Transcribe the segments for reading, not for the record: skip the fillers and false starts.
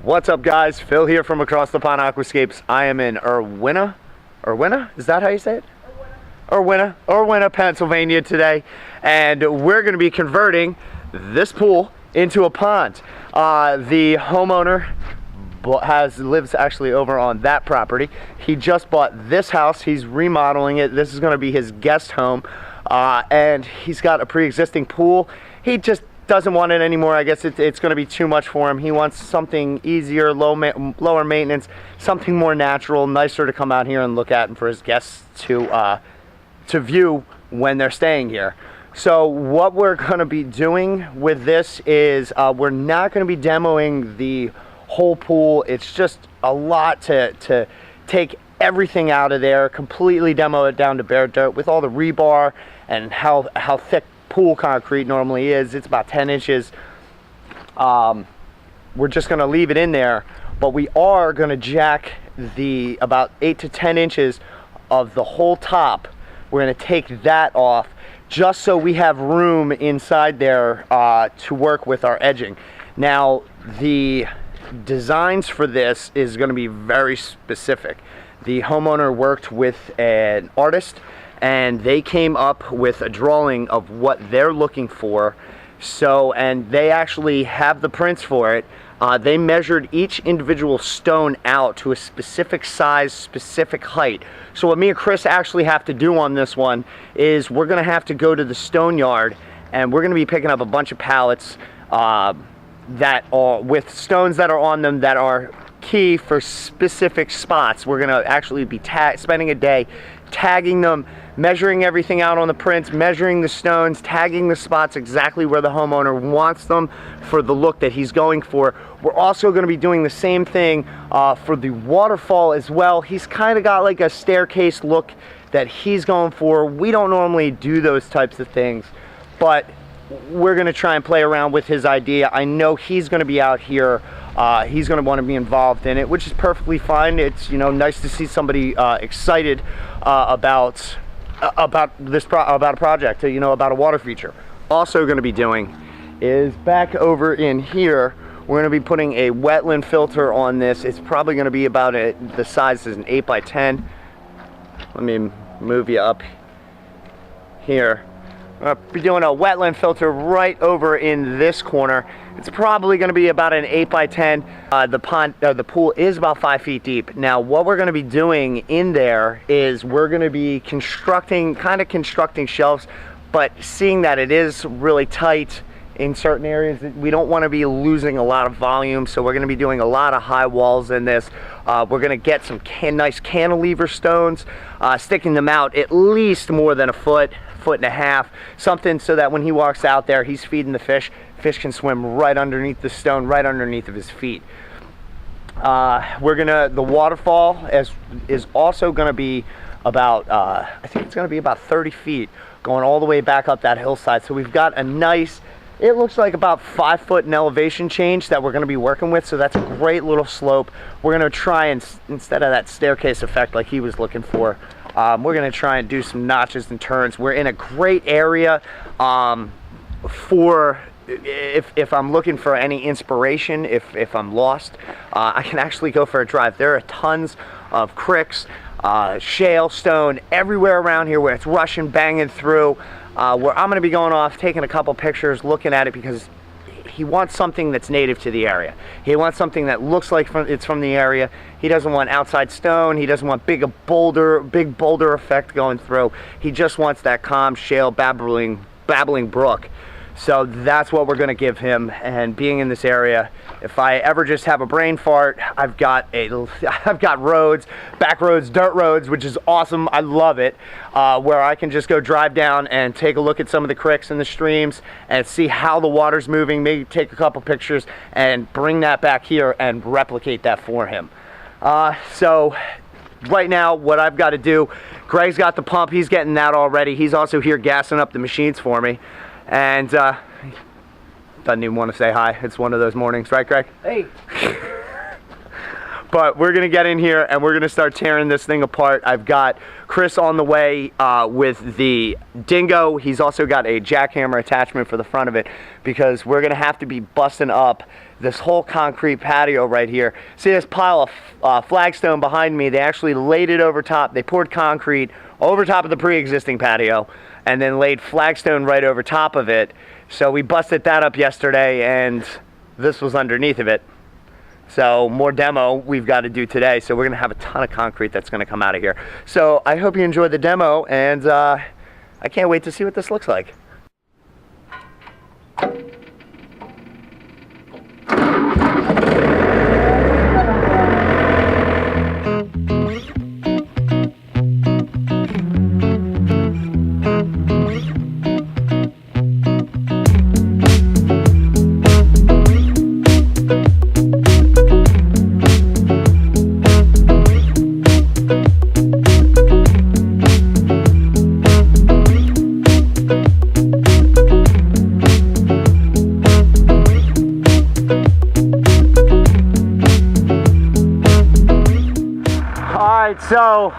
What's up, guys? Phil here from Across the Pond Aquascapes. I am in Irwina, is that how you say it? Irwina, Pennsylvania today, and we're going to be converting this pool into a pond. The homeowner lives actually over on that property. He just bought this house. He's remodeling it. This is going to be his guest home, and he's got a pre-existing pool. He just doesn't want it anymore. I guess it's going to be too much for him. He wants something easier, lower maintenance, something more natural, nicer to come out here and look at, and for his guests to view when they're staying here. So what we're going to be doing with this is we're not going to be demoing the whole pool. It's just a lot to take everything out of there, completely demo it down to bare dirt with all the rebar and how thick pool concrete normally is. It's about 10 inches. We're just going to leave it in there, but we are going to jack the about 8 to 10 inches of the whole top. We're going to take that off just so we have room inside there to work with our edging. Now, the designs for this is going to be very specific. The homeowner worked with an artist, and they came up with a drawing of what they're looking for. So, and they actually have the prints for it. They measured each individual stone out to a specific size, specific height. So what me and Chris actually have to do on this one is we're going to have to go to the stone yard, and we're going to be picking up a bunch of pallets that are with stones that are on them that are key for specific spots. We're going to actually be spending a day tagging them, measuring everything out on the prints, measuring the stones, tagging the spots exactly where the homeowner wants them for the look that he's going for. We're also going to be doing the same thing for the waterfall as well. He's kind of got like a staircase look that he's going for. We don't normally do those types of things, but we're going to try and play around with his idea. I know he's going to be out here. He's going to want to be involved in it, which is perfectly fine. It's, you know, nice to see somebody excited about a project, you know, about a water feature. Also going to be doing is back over in here, we're going to be putting a wetland filter on this. It's probably going to be about the size is an 8x10. Let me move you up here. I'll be doing a wetland filter right over in this corner. It's probably going to be about an 8x10. The pool is about 5 feet deep. Now, what we're going to be doing in there is we're going to be constructing shelves, but seeing that it is really tight in certain areas, we don't want to be losing a lot of volume, so we're going to be doing a lot of high walls in this. We're going to get some nice cantilever stones, sticking them out at least more than a foot and a half, something so that when he walks out there, he's feeding the fish can swim right underneath the stone, right underneath of his feet. The waterfall is also going to be about I think it's going to be about 30 feet going all the way back up that hillside. So we've got a nice, it looks like about 5 foot in elevation change that we're going to be working with. So that's a great little slope. We're going to try and, instead of that staircase effect like he was looking for, we're going to try and do some notches and turns. We're in a great area for if I'm looking for any inspiration, if I'm lost, I can actually go for a drive. There are tons of cricks, shale, stone, everywhere around here where it's rushing, banging through, where I'm going to be going off, taking a couple pictures, looking at it, because he wants something that's native to the area. He wants something that looks like it's from the area. He doesn't want outside stone. He doesn't want big boulder effect going through. He just wants that calm, shale, babbling brook. So that's what we're going to give him. And being in this area, if I ever just have a brain fart, I've got roads, back roads, dirt roads, which is awesome. I love it, where I can just go drive down and take a look at some of the creeks and the streams and see how the water's moving, maybe take a couple pictures and bring that back here and replicate that for him. So right now, what I've got to do, Greg's got the pump. He's getting that already. He's also here gassing up the machines for me. And doesn't even want to say hi. It's one of those mornings, right, Greg? Hey. But we're gonna get in here and we're gonna start tearing this thing apart. I've got Chris on the way with the Dingo. He's also got a jackhammer attachment for the front of it, because we're gonna have to be busting up this whole concrete patio right here. See this pile of flagstone behind me? They actually laid it over top. They poured concrete over top of the pre-existing patio and then laid flagstone right over top of it. So we busted that up yesterday, and this was underneath of it. So more demo we've got to do today. So we're going to have a ton of concrete that's going to come out of here. So I hope you enjoyed the demo, and I can't wait to see what this looks like. So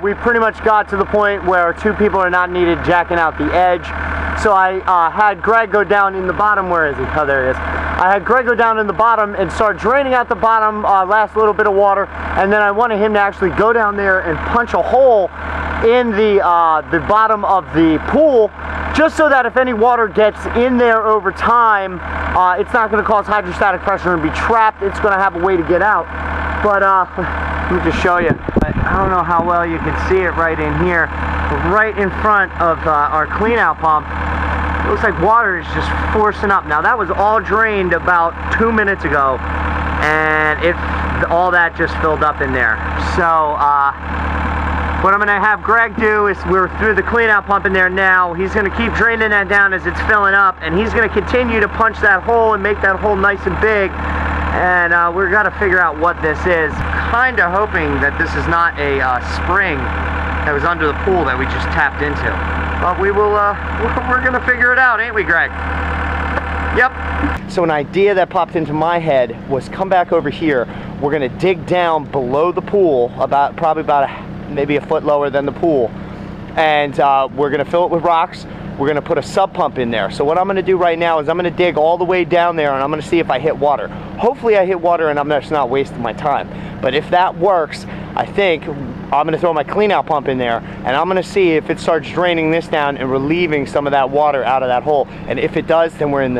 we pretty much got to the point where 2 people are not needed jacking out the edge. So I had Greg go down in the bottom. Where is he? Oh, there he is. I had Greg go down in the bottom and start draining out the bottom, last little bit of water, and then I wanted him to actually go down there and punch a hole in the bottom of the pool, just so that if any water gets in there over time, it's not going to cause hydrostatic pressure and be trapped. It's going to have a way to get out. But let me just show you. I don't know how well you can see it right in here, but right in front of our clean out pump, it looks like water is just forcing up. Now that was all drained about 2 minutes ago, and all that just filled up in there. So what I'm going to have Greg do is, we're through the clean out pump in there now. He's going to keep draining that down as it's filling up, and he's going to continue to punch that hole and make that hole nice and big. And we're going to figure out what this is. Kind of hoping that this is not a spring that was under the pool that we just tapped into. But we will, we're going to figure it out, ain't we, Greg? Yep. So an idea that popped into my head was come back over here. We're going to dig down below the pool, probably maybe a foot lower than the pool. And we're going to fill it with rocks. We're going to put a sub pump in there. So what I'm going to do right now is I'm going to dig all the way down there, and I'm going to see if I hit water. Hopefully I hit water and I'm just not wasting my time. But if that works, I think I'm going to throw my clean out pump in there, and I'm going to see if it starts draining this down and relieving some of that water out of that hole. And if it does, then we're in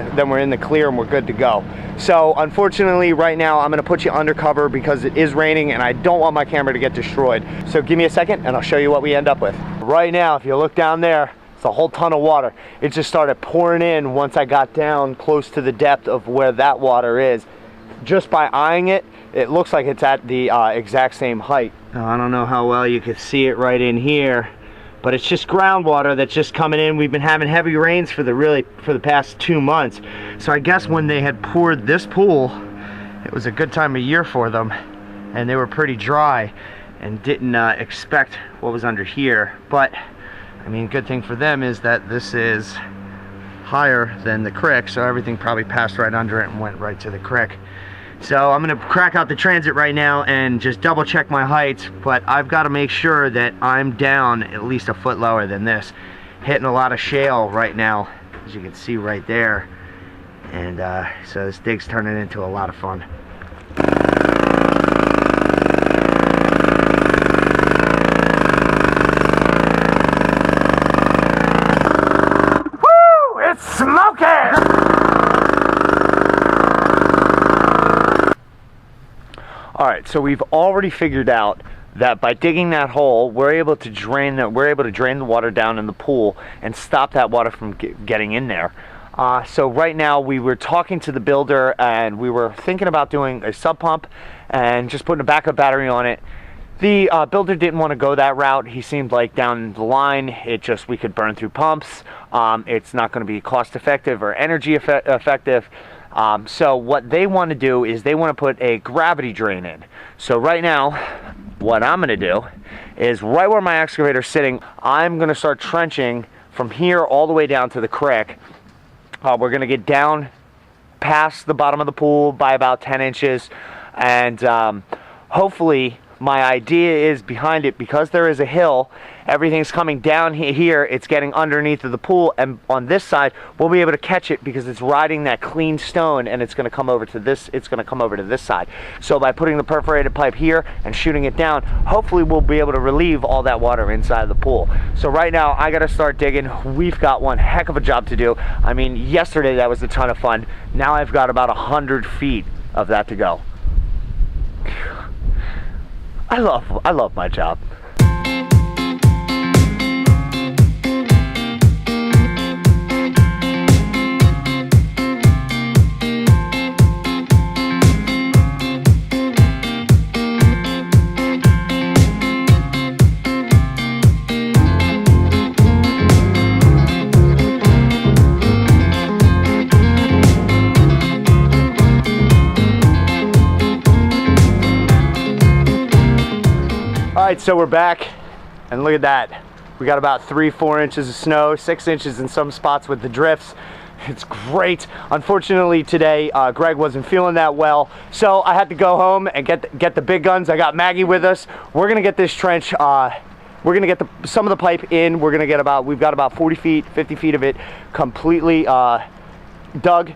the clear and we're good to go. So unfortunately right now I'm going to put you undercover because it is raining and I don't want my camera to get destroyed. So give me a second and I'll show you what we end up with. Right now, if you look down there, it's a whole ton of water. It just started pouring in once I got down close to the depth of where that water is. Just by eyeing it, it looks like it's at the exact same height. Now, I don't know how well you can see it right in here, but it's just groundwater that's just coming in. We've been having heavy rains for the past 2 months. So I guess when they had poured this pool, it was a good time of year for them, and they were pretty dry and didn't expect what was under here. But I mean, good thing for them is that this is higher than the creek, so everything probably passed right under it and went right to the creek. So I'm going to crack out the transit right now and just double check my heights, but I've got to make sure that I'm down at least a foot lower than this. Hitting a lot of shale right now, as you can see right there. And so this dig's turning into a lot of fun. Alright, so we've already figured out that by digging that hole, we're able to drain the water down in the pool and stop that water from getting in there. So right now we were talking to the builder and we were thinking about doing a sub pump and just putting a backup battery on it. The builder didn't want to go that route. He seemed like down the line, we could burn through pumps. It's not going to be cost effective or energy effective. So what they want to do is they want to put a gravity drain in. So right now, what I'm going to do is right where my excavator's sitting, I'm going to start trenching from here all the way down to the creek. We're going to get down past the bottom of the pool by about 10 inches, and hopefully my idea is behind it, because there is a hill, everything's coming down here, it's getting underneath of the pool, and on this side we'll be able to catch it because it's riding that clean stone, and it's going to come over to this side. So by putting the perforated pipe here and shooting it down, hopefully we'll be able to relieve all that water inside of the pool. So right now I got to start digging. We've got one heck of a job to do. I mean, yesterday that was a ton of fun. Now I've got about 100 feet of that to go. I love my job. Alright, so we're back, and look at that. We got about 3-4 inches of snow, 6 inches in some spots with the drifts. It's great. Unfortunately today, Greg wasn't feeling that well, so I had to go home and get the big guns. I got Maggie with us. We're gonna get this trench, we're gonna get some of the pipe in. We're gonna get we've got about 40 feet, 50 feet of it completely dug.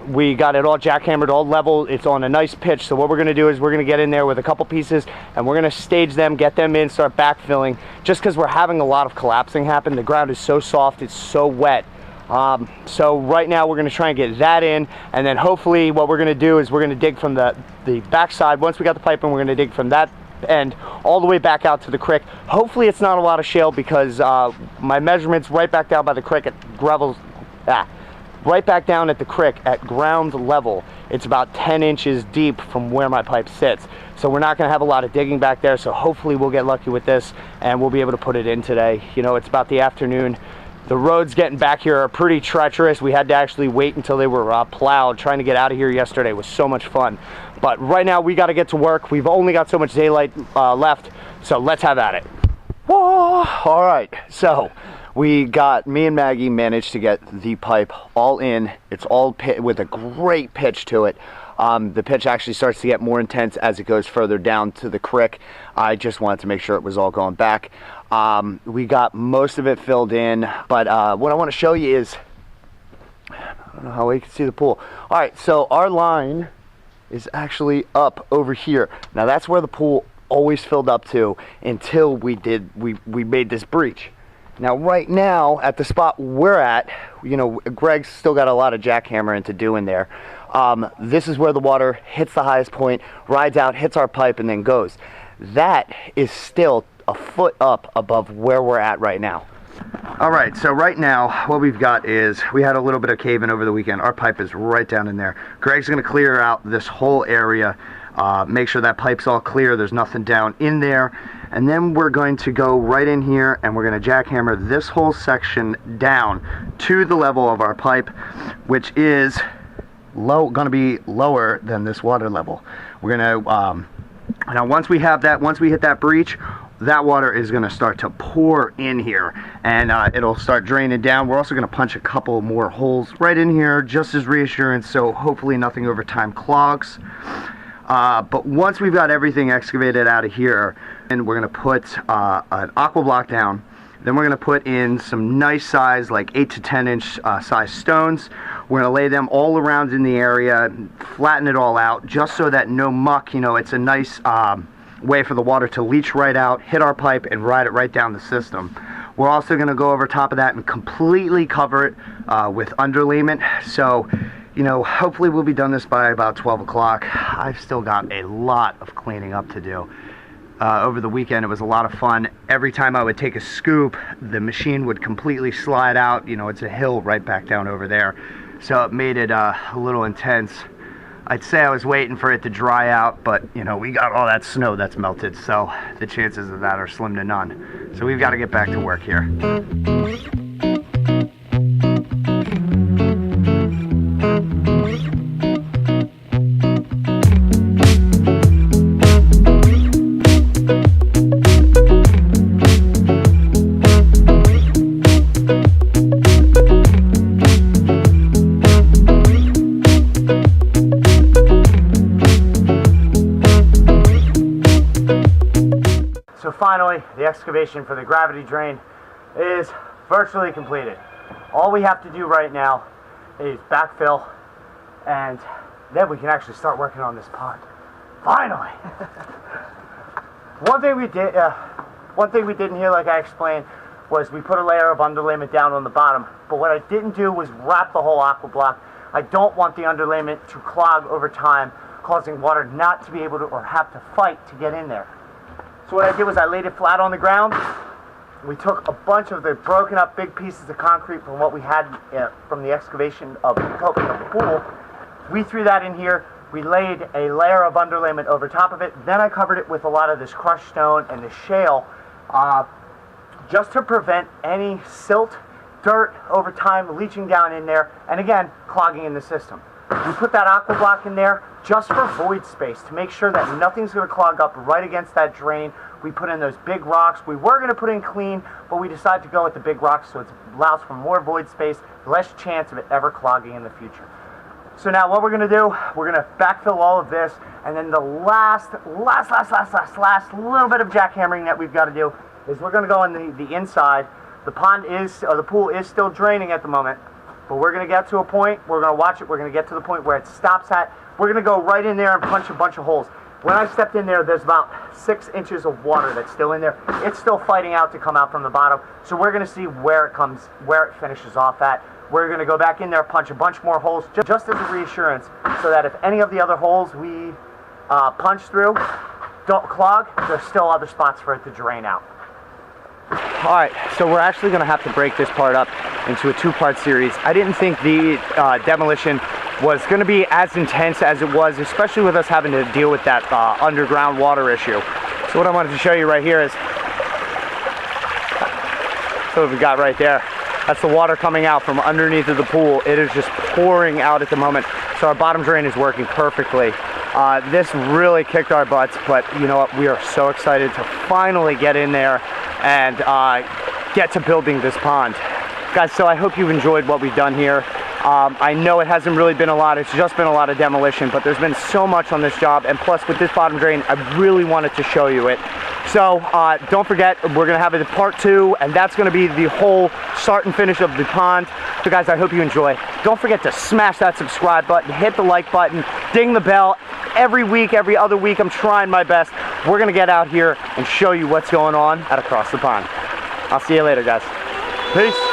We got it all jackhammered, all level. It's on a nice pitch. So what we're gonna do is we're gonna get in there with a couple pieces and we're gonna stage them, get them in, start backfilling, just because we're having a lot of collapsing happen. The ground is so soft, it's so wet. So right now we're gonna try and get that in, and then hopefully what we're gonna do is we're gonna dig from the back side. Once we got the pipe in, we're gonna dig from that end all the way back out to the creek. Hopefully it's not a lot of shale, because my measurements right back down by the creek at right back down at the creek at ground level, it's about 10 inches deep from where my pipe sits. So we're not going to have a lot of digging back there, so hopefully we'll get lucky with this and we'll be able to put it in today. You know, it's about the afternoon. The roads getting back here are pretty treacherous. We had to actually wait until they were plowed. Trying to get out of here yesterday was so much fun. But right now we got to get to work. We've only got so much daylight left, so let's have at it. Whoa! All right, so me and Maggie managed to get the pipe all in. It's all with a great pitch to it. The pitch actually starts to get more intense as it goes further down to the creek. I just wanted to make sure it was all going back. We got most of it filled in, but what I want to show you is, I don't know how we can see the pool. All right, so our line is actually up over here. Now that's where the pool always filled up to until we made this breach. Now right now at the spot we're at, you know, Greg's still got a lot of jackhammering to do in there. This is where the water hits the highest point, rides out, hits our pipe, and then goes. That is still a foot up above where we're at right now. All right, so right now what we've got is we had a little bit of cave-in over the weekend. Our pipe is right down in there. Greg's gonna clear out this whole area, make sure that pipe's all clear, there's nothing down in there. And then we're going to go right in here and we're going to jackhammer this whole section down to the level of our pipe, which is going to be lower than this water level. We're going to, now once we hit that breach, that water is going to start to pour in here and it'll start draining down. We're also going to punch a couple more holes right in here just as reassurance, so hopefully nothing over time clogs. But once we've got everything excavated out of here, and we're going to put an aqua block down, then we're going to put in some nice size, like 8 to 10 inch size stones. We're going to lay them all around in the area, flatten it all out, just so that no muck, you know, it's a nice way for the water to leach right out, hit our pipe, and ride it right down the system. We're also going to go over top of that and completely cover it with underlayment. So, you know, hopefully we'll be done this by about 12 o'clock. I've still got a lot of cleaning up to do. Over the weekend it was a lot of fun. Every time I would take a scoop, the machine would completely slide out. You know, it's a hill right back down over there, so it made it a little intense. I'd say I was waiting for it to dry out, but you know, we got all that snow that's melted, so the chances of that are slim to none. So we've got to get back to work here. finally, the excavation for the gravity drain is virtually completed. All we have to do right now is backfill, and then we can actually start working on this pond. Finally! One thing we didn't here, like I explained, was we put a layer of underlayment down on the bottom. But what I didn't do was wrap the whole aqua block. I don't want the underlayment to clog over time, causing water not to be able to, or have to fight to get in there. So what I did was I laid it flat on the ground. We took a bunch of the broken up big pieces of concrete from what we had from the excavation of the coping of the pool. We threw that in here. We laid a layer of underlayment over top of it. Then I covered it with a lot of this crushed stone and the shale, just to prevent any silt, dirt over time leaching down in there, and again, clogging in the system. We put that aqua block in there just for void space, to make sure that nothing's going to clog up right against that drain. We put in those big rocks. We were going to put in clean, but we decided to go with the big rocks so it allows for more void space, less chance of it ever clogging in the future. So now what we're going to do, we're going to backfill all of this, and then the last little bit of jackhammering that we've got to do is we're going to go on the inside. The pool is still draining at the moment, but we're going to get to a point, we're going to watch it, we're going to get to the point where it stops at. We're going to go right in there and punch a bunch of holes. When I stepped in there, there's about 6 inches of water that's still in there. It's still fighting out to come out from the bottom, so we're going to see where it finishes off at. We're going to go back in there, punch a bunch more holes, just as a reassurance, so that if any of the other holes we punch through don't clog, there's still other spots for it to drain out. Alright, so we're actually going to have to break this part up into a 2-part series. I didn't think the demolition was going to be as intense as it was, especially with us having to deal with that underground water issue. So what I wanted to show you right here is what we got right there. That's the water coming out from underneath of the pool. It is just pouring out at the moment. So our bottom drain is working perfectly. This really kicked our butts, but you know what? We are so excited to finally get in there and get to building this pond. Guys, so I hope you've enjoyed what we've done here. I know it hasn't really been a lot, it's just been a lot of demolition, but there's been so much on this job, and plus with this bottom drain, I really wanted to show you it. So don't forget, we're going to have a part 2, and that's going to be the whole start and finish of the pond. So guys, I hope you enjoy. Don't forget to smash that subscribe button, hit the like button, ding the bell. Every week, every other week, I'm trying my best. We're going to get out here and show you what's going on at Across the Pond. I'll see you later, guys. Peace.